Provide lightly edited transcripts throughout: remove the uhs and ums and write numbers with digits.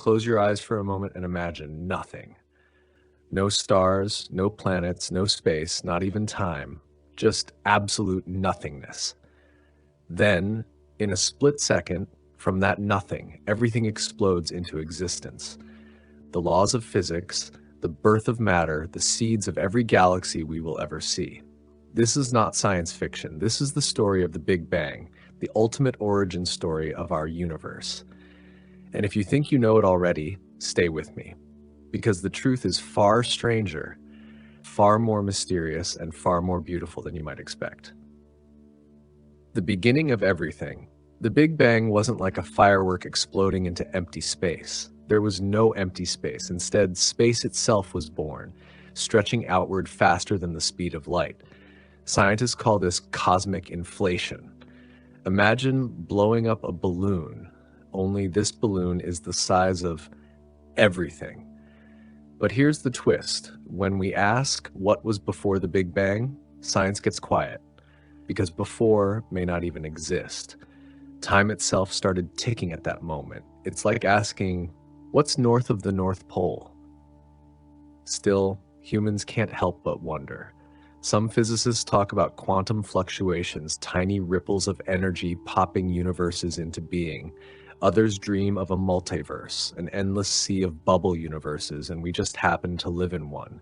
Close your eyes for a moment and imagine nothing. No stars, no planets, no space, not even time. Just absolute nothingness. Then, in a split second, from that nothing, everything explodes into existence. The laws of physics, the birth of matter, the seeds of every galaxy we will ever see. This is not science fiction. This is the story of the Big Bang, the ultimate origin story of our universe. And if you think you know it already, stay with me, because the truth is far stranger, far more mysterious, and far more beautiful than you might expect. The beginning of everything. The Big Bang wasn't like a firework exploding into empty space. There was no empty space. Instead, space itself was born, stretching outward faster than the speed of light. Scientists call this cosmic inflation. Imagine blowing up a balloon, only this balloon is the size of everything. But here's the twist. When we ask what was before the Big Bang, science gets quiet, because before may not even exist. Time itself started ticking at that moment. It's like asking, what's north of the North Pole? Still, humans can't help but wonder. Some physicists talk about quantum fluctuations, tiny ripples of energy popping universes into being. Others dream of a multiverse, an endless sea of bubble universes, and we just happen to live in one.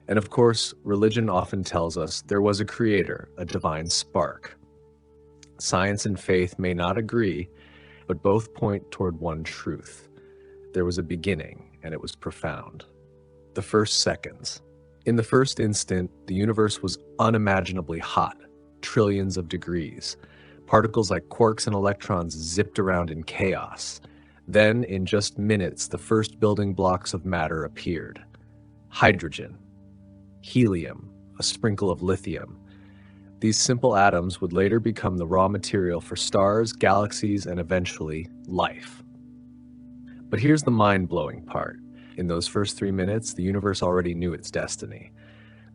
And of course, religion often tells us there was a creator, a divine spark. Science and faith may not agree, but both point toward one truth. There was a beginning, and it was profound. The first seconds. In the first instant, the universe was unimaginably hot, trillions of degrees. Particles like quarks and electrons zipped around in chaos. Then, in just minutes, the first building blocks of matter appeared. Hydrogen, helium, a sprinkle of lithium. These simple atoms would later become the raw material for stars, galaxies, and eventually, life. But here's the mind-blowing part. In those first 3 minutes, the universe already knew its destiny.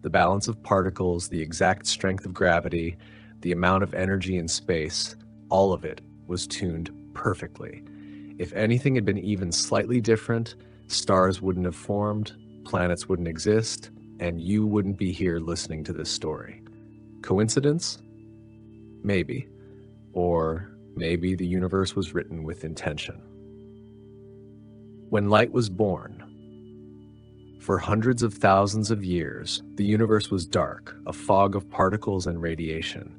The balance of particles, the exact strength of gravity, the amount of energy in space, all of it was tuned perfectly. If anything had been even slightly different, stars wouldn't have formed, planets wouldn't exist, and you wouldn't be here listening to this story. Coincidence? Maybe. Or maybe the universe was written with intention. When light was born, for hundreds of thousands of years, the universe was dark, a fog of particles and radiation.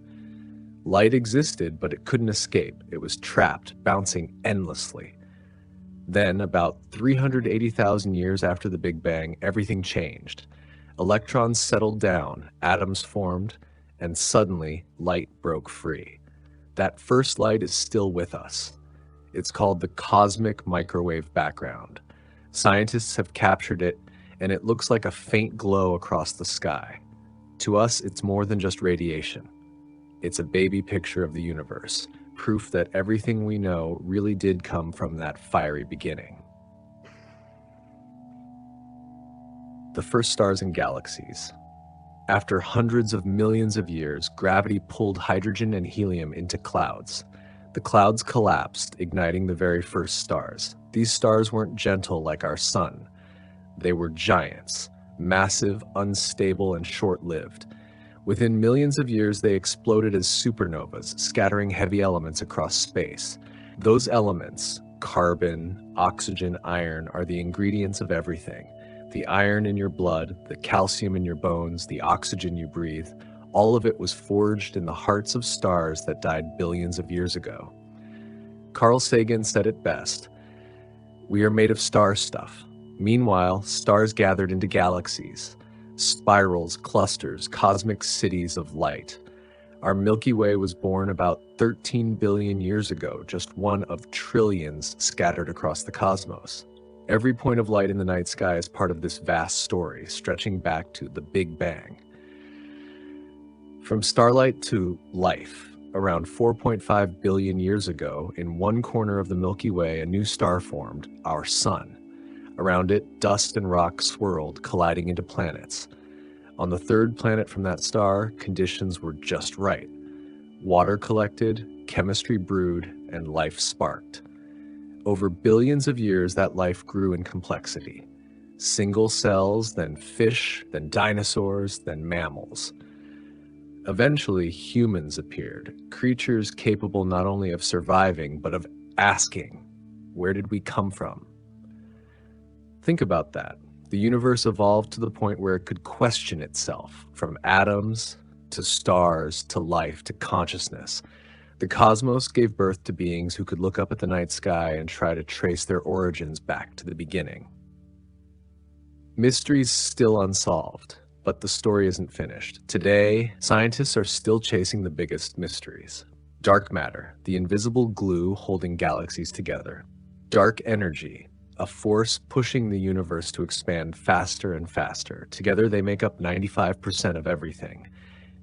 Light existed, but it couldn't escape. It was trapped, bouncing endlessly. Then, about 380,000 years after the Big Bang, everything changed. Electrons settled down, atoms formed, and suddenly, light broke free. That first light is still with us. It's called the cosmic microwave background. Scientists have captured it, and it looks like a faint glow across the sky. To us, it's more than just radiation. It's a baby picture of the universe, proof that everything we know really did come from that fiery beginning. The first stars and galaxies. After hundreds of millions of years, gravity pulled hydrogen and helium into clouds. The clouds collapsed, igniting the very first stars. These stars weren't gentle like our sun. They were giants, massive, unstable, and short-lived. Within millions of years, they exploded as supernovas, scattering heavy elements across space. Those elements, carbon, oxygen, iron, are the ingredients of everything. The iron in your blood, the calcium in your bones, the oxygen you breathe, all of it was forged in the hearts of stars that died billions of years ago. Carl Sagan said it best, "We are made of star stuff." Meanwhile, stars gathered into galaxies, spirals, clusters, cosmic cities of light. Our Milky Way was born about 13 billion years ago, just one of trillions scattered across the cosmos. Every point of light in the night sky is part of this vast story, stretching back to the Big Bang. From starlight to life, around 4.5 billion years ago, in one corner of the Milky Way, a new star formed, our Sun. Around it, dust and rock swirled, colliding into planets. On the third planet from that star, conditions were just right. Water collected, chemistry brewed, and life sparked. Over billions of years, that life grew in complexity. Single cells, then fish, then dinosaurs, then mammals. Eventually, humans appeared, creatures capable not only of surviving, but of asking, where did we come from? Think about that. The universe evolved to the point where it could question itself, from atoms to stars to life to consciousness. The cosmos gave birth to beings who could look up at the night sky and try to trace their origins back to the beginning. Mysteries still unsolved, but the story isn't finished. Today, scientists are still chasing the biggest mysteries. Dark matter, the invisible glue holding galaxies together. Dark energy, a force pushing the universe to expand faster and faster. Together they make up 95% of everything.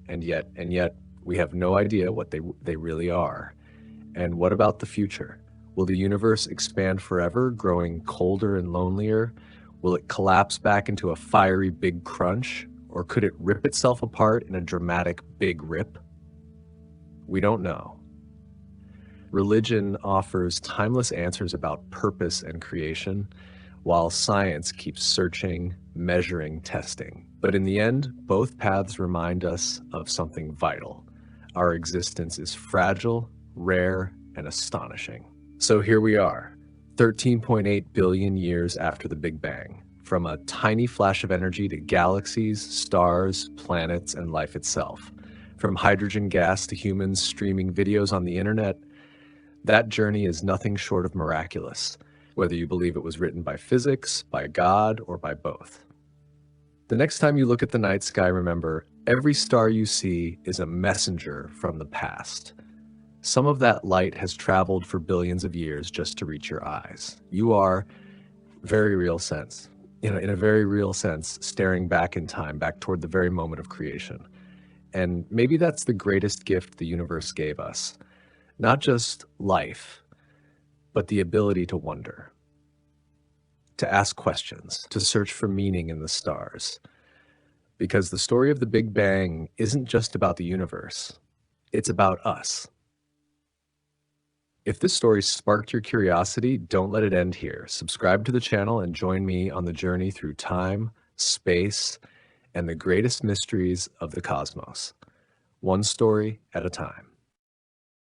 And yet, we have no idea what they really are. And what about the future? Will the universe expand forever, growing colder and lonelier? Will it collapse back into a fiery big crunch? Or could it rip itself apart in a dramatic big rip? We don't know. Religion offers timeless answers about purpose and creation, while science keeps searching, measuring, testing. But in the end, both paths remind us of something vital. Our existence is fragile, rare, and astonishing. So here we are, 13.8 billion years after the Big Bang. From a tiny flash of energy to galaxies, stars, planets, and life itself. From hydrogen gas to humans streaming videos on the internet, that journey is nothing short of miraculous, whether you believe it was written by physics, by God, or by both. The next time you look at the night sky, remember, every star you see is a messenger from the past. Some of that light has traveled for billions of years just to reach your eyes. You are, very real sense, in a very real sense, staring back in time, back toward the very moment of creation. And maybe that's the greatest gift the universe gave us. Not just life, but the ability to wonder, to ask questions, to search for meaning in the stars. Because the story of the Big Bang isn't just about the universe, it's about us. If this story sparked your curiosity, don't let it end here. Subscribe to the channel and join me on the journey through time, space, and the greatest mysteries of the cosmos, one story at a time.